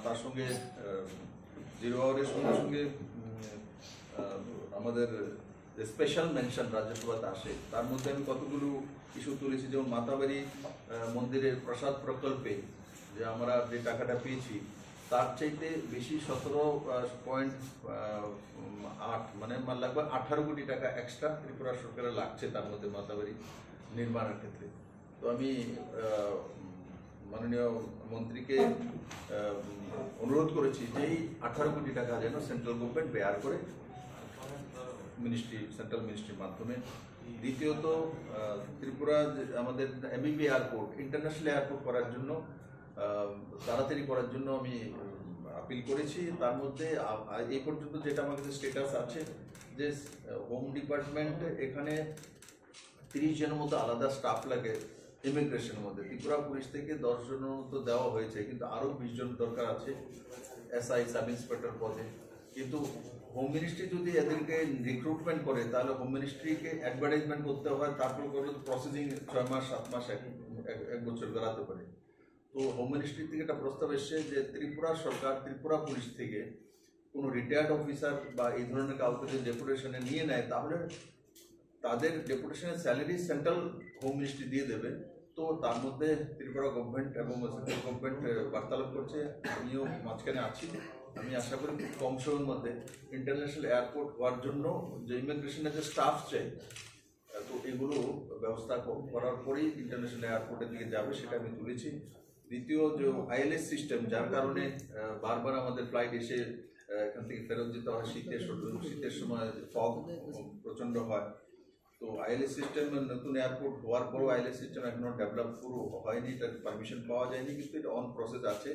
তার সঙ্গে জিরো আওয়ারের সঙ্গে সঙ্গে আমাদের স্পেশাল মেনশন রাজ্যসভাতে আসে, তার মধ্যে আমি কতগুলো ইস্যু তুলেছি, যেমন মাতাবাড়ি মন্দিরের প্রসাদ প্রকল্পে যে আমরা যে টাকাটা পেয়েছি তার চাইতে বেশি 17.8 মানে লাগবে 18 কোটি টাকা এক্সট্রা ত্রিপুরা সরকারের লাগছে তার মধ্যে মাতাবাড়ি নির্মাণের ক্ষেত্রে। তো আমি মাননীয় মন্ত্রীকে অনুরোধ করেছি যে এই 18 কোটি টাকা যেন সেন্ট্রাল গভর্নমেন্ট বেয়ার করে সেন্ট্রাল মিনিস্ট্রির মাধ্যমে। দ্বিতীয়ত ত্রিপুরা আমাদের এমবিবি এয়ারপোর্ট ইন্টারন্যাশনাল এয়ারপোর্ট করার জন্য তাড়াতাড়ি করার জন্য আমি আপিল করেছি। তার মধ্যে এই পর্যন্ত যেটা আমার কাছে স্ট্যাটাস আছে যে হোম ডিপার্টমেন্ট এখানে 30 জনের মতো আলাদা স্টাফ লাগে ইমিগ্রেশনের মধ্যে। ত্রিপুরা পুলিশ থেকে 10 জনের মতো দেওয়া হয়েছে, কিন্তু আরও 20 জন দরকার আছে এসআই সাব ইন্সপেক্টর পদে। কিন্তু হোম মিনিস্ট্রি যদি এদেরকে রিক্রুটমেন্ট করে তাহলে হোম মিনিস্ট্রিকে অ্যাডভার্টাইজমেন্ট করতে হয়, তারপর করে প্রসেসিং 6 মাস 7 মাস 1 বছর গড়াতে পারে। তো হোম মিনিস্ট্রি থেকে একটা প্রস্তাব এসছে যে ত্রিপুরা সরকার ত্রিপুরা পুলিশ থেকে কোনো রিটায়ার্ড অফিসার বা এই ধরনের কাউকে যদি ডেপুটেশনে নিয়ে নেয় তাহলে তাদের ডেপুটেশনের স্যালারি সেন্ট্রাল হোম মিনিস্ট্রি দিয়ে দেবে। তো তার মধ্যে ত্রিপুরা গভর্নমেন্ট এবং সেন্ট্রাল গভর্নমেন্ট বার্তালাপ করছে, আমিও মাঝখানে আছি। আমি আশা করি খুব কম সময়ের মধ্যে ইন্টারন্যাশনাল এয়ারপোর্ট হওয়ার জন্য যে ইমিগ্রেশনের যে স্টাফ চাই, তো এগুলো ব্যবস্থা করার পরেই ইন্টারন্যাশনাল এয়ারপোর্টের দিকে যাবে, সেটা আমি তুলেছি। দ্বিতীয় যে আইএলএস সিস্টেম, যার কারণে বারবার আমাদের ফ্লাইট এসে এখান থেকে ফেরত যেতে হয়, শীতের সময় ফগ প্রচণ্ড হয়। তো আইএলএস সিস্টেম নতুন এয়ারপোর্ট হওয়ার পরও আইএলএস সিস্টেম এখনো ডেভেলপ পুরো হয়নি, এটার পারমিশন পাওয়া যায়নি, কিন্তু এটা অন প্রসেস আছে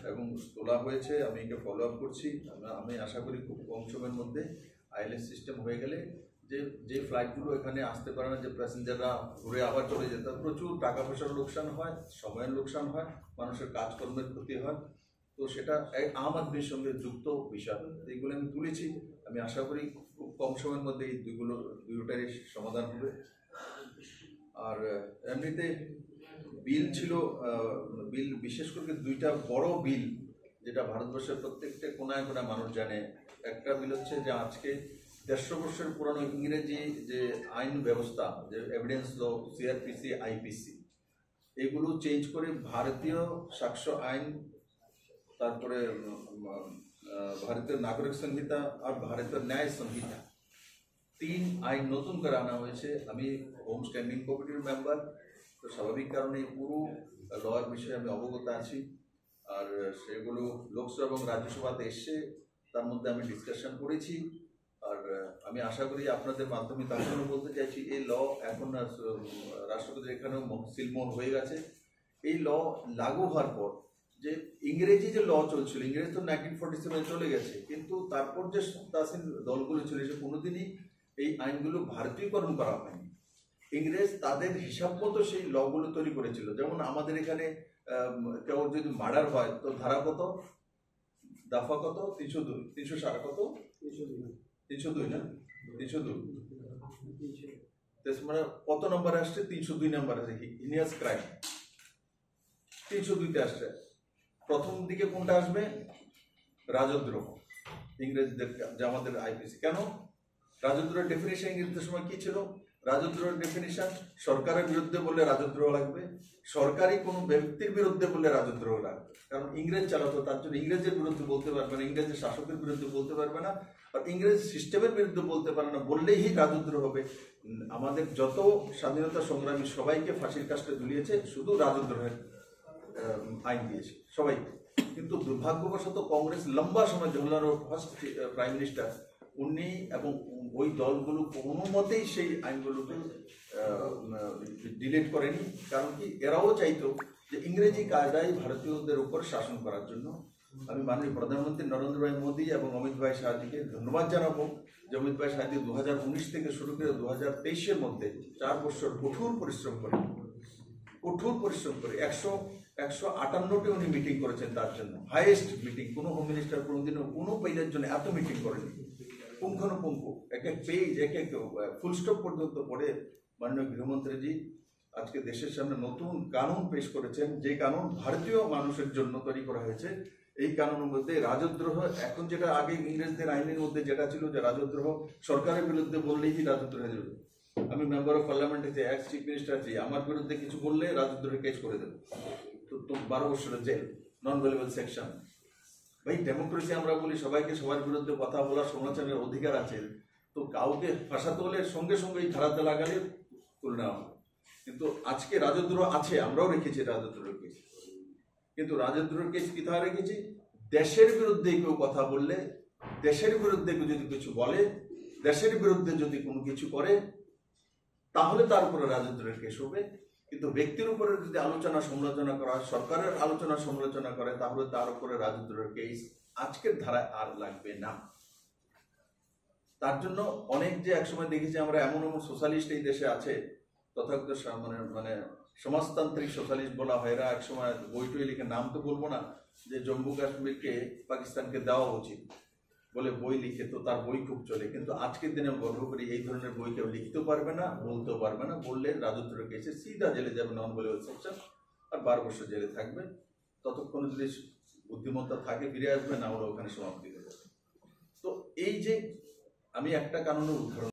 এবং তোলা হয়েছে। আমি এটা ফলো আপ করছি। আমি আশা করি খুব কম সময়ের মধ্যে আইএলএস সিস্টেম হয়ে গেলে যে ফ্লাইটগুলো এখানে আসতে পারে না, যে প্যাসেঞ্জাররা ঘুরে আবার চলে যেতে, প্রচুর টাকা পয়সার লোকসান হয়, সময়ের লোকসান হয়, মানুষের কাজকর্মের ক্ষতি হয়। তো সেটা আম আদমির সঙ্গে যুক্ত বিষয়, এইগুলো আমি তুলেছি। আমি আশা করি খুব কম সময়ের মধ্যে এই দুটোটারই সমাধান হবে। আর এমনিতে বিল ছিল, বিল বিশেষ করে 2টা বড় বিল যেটা ভারতবর্ষের প্রত্যেকটা কোনায় কোনায় মানুষ জানে। একটা বিল হচ্ছে যে আজকে 150 বছরের পুরানো ইংরেজি যে আইন ব্যবস্থা, যে এভিডেন্স ল, সিআরপিসি, আইপিসি, এগুলো চেঞ্জ করে ভারতীয় সাক্ষ্য আইন, তারপরে ভারতীয় নাগরিক সংহিতা আর ভারতীয় ন্যায় সংহিতা, 3 আইন নতুন করে আনা হয়েছে। আমি হোম স্ট্যান্ডিং কমিটির মেম্বার, তো স্বাভাবিক কারণে পুরো লয়ের বিষয়ে আমি অবগত আছি। আর সেগুলো লোকসভা এবং রাজ্যসভাতে এসে তার মধ্যে আমি ডিসকাশন করেছি। আর আমি আশা করি আপনাদের মাধ্যমে তার জন্য বলতে চাইছি, এই ল এখন রাষ্ট্রপতির এখানেও সিলমোহর হয়ে গেছে। এই ল লাগু হওয়ার পর যে ইংরেজি যে ল চলছিল, ইংরেজি তো 1947 চলে গেছে, কিন্তু তারপর যে সত্তাসীন দলগুলো ছিল সে কোনোদিনই এই আইনগুলো ভারতীয়করণ করা হয়নি। ইংরেজ তাদের হিসাব মতো সেই লগুলো তৈরি করেছিল। যেমন আমাদের এখানে কেউ যদি মার্ডার হয় তো ধারা কত, দফা কত, 302, 307 কত, 302 না, 302 মানে কত নম্বর আসছে, 302 নম্বর আছে, হিনিয়াস ক্রাইম 302তে আসছে। প্রথম দিকে কোনটা আসবে, রাজদ্রোহ, ইংরেজদের, যে আমাদের আইপিসি। কেন রাজদ্রোহের ডেফিনিশন ইংরেজদের সময় কি ছিল? রাজদ্রোহের ডেফিনিশন সরকারের বিরুদ্ধে বললে রাজদ্রোহ লাগবে, সরকারি কোনো ব্যক্তির বিরুদ্ধে বললে রাজদ্রোহ লাগবে। কারণ ইংরেজ চালাতো, তার জন্য ইংরেজের বিরুদ্ধে বলতে পারবে না, ইংরেজের শাসকের বিরুদ্ধে বলতে পারবে না, আর ইংরেজ সিস্টেমের বিরুদ্ধে বলতে পারে না, বললেই রাজদ্রোহ হবে। আমাদের যত স্বাধীনতা সংগ্রামী সবাইকে ফাঁসির কাস্টে ঝুলিয়েছে, শুধু রাজদ্রোহের আইন দিয়েছে সবাইকে। কিন্তু দুর্ভাগ্যবশত কংগ্রেস লম্বা সময়, জওহরলাল ফার্স্ট প্রাইম মিনিস্টার, উনি এবং ওই দলগুলো কোনো মতেই সেই আইনগুলোকে ডিলিট করেনি। কারণ কি, এরাও চাইতো যে ইংরেজি কায়দায় ভারতীয়দের উপর শাসন করার জন্য। আমি মাননীয় প্রধানমন্ত্রী নরেন্দ্র ভাই মোদী এবং অমিত ভাই শাহজিকে ধন্যবাদ জানাবো যে অমিত ভাই শাহজি 2019 থেকে শুরু করে 2023-এর মধ্যে 4 বছর কঠোর পরিশ্রম করে 158টি উনি মিটিং করেছেন। তার জন্য হাইয়েস্ট মিটিং, কোনো হোম মিনিস্টার কোনোদিনও কোনো পেজের জন্য এত মিটিং করেনি। পুঙ্খানুপুঙ্খ এক এক পেজ, এক এক ফুল স্টপ পর্যন্ত পড়ে মাননীয় গৃহমন্ত্রীজি আজকে দেশের সামনে নতুন কানুন পেশ করেছেন, যে কানুন ভারতীয় মানুষের জন্য তৈরি করা হয়েছে। এই কানুনের মধ্যে রাজদ্রোহ, এখন যেটা আগে ইংরেজদের আইনের মধ্যে যেটা ছিল যে রাজদ্রোহ সরকারের বিরুদ্ধে বললেই রাজদ্রোহ হয়ে যাবে। আমি মেম্বার অফ পার্লামেন্ট আছি, এক্স চিফ মিনিস্টার আছি, আমার বিরুদ্ধে কিছু বললে রাজদ্রোহের কেস করে দেবে, তো 12 বছরের জেল, নন ভেলেবল সেকশন। ভাই ডেমোক্রেসি আমরা বলি সবাইকে সবার বিরুদ্ধে কথা বলার সমালোচনার অধিকার আছে, তো কাউকে ফাঁসাতে হলে সঙ্গে সঙ্গে এই ধারাতে লাগালে তুলে নেওয়া হবে। কিন্তু আজকে রাজদ্রোহ আছে, আমরাও রেখেছি রাজদ্রোহের কেস, কিন্তু রাজদ্রোহের কেস কি তারা রেখেছি? দেশের বিরুদ্ধে কেউ কথা বললে, দেশের বিরুদ্ধে কেউ যদি কিছু বলে, দেশের বিরুদ্ধে যদি কোনো কিছু করে, তাহলে তার উপরে রাজদ্রোহের কেস হবে। কিন্তু ব্যক্তির উপরে যদি আলোচনা সমালোচনা করা হয়, সরকারের আলোচনা সমালোচনা করে, তাহলে তার উপরে রাজদ্রোহের কেস আজকের ধারায় আর লাগবে না। তার জন্য অনেক যে একসময় দেখেছি আমরা, এমন এমন সোশ্যালিস্ট এই দেশে আছে, তথাকথিত মানে সমাজতান্ত্রিক সোশ্যালিস্ট বলা হয়, এরা একসময় বই টই লিখে, নাম তো বলবো না, যে জম্মু কাশ্মীরকে পাকিস্তানকে দেওয়া উচিত বলে বই লিখে, তো তার বই খুব চলে। কিন্তু আজকের দিনে গর্ব করি এই ধরনের বই কেউ লিখতেও পারবে না, বলতেও পারবে না, বললে রাজদ্রোহের কেসে সিধা জেলে যাবে, নন ভেলেবল সেকশন, আর 12 বছর জেলে থাকবে। ততক্ষণ যদি বুদ্ধিমত্তা থাকে ফিরে আসবে, না ওরা ওখানে সমাপ্তি দেবে। তো এই যে আমি একটা কারণের উদাহরণ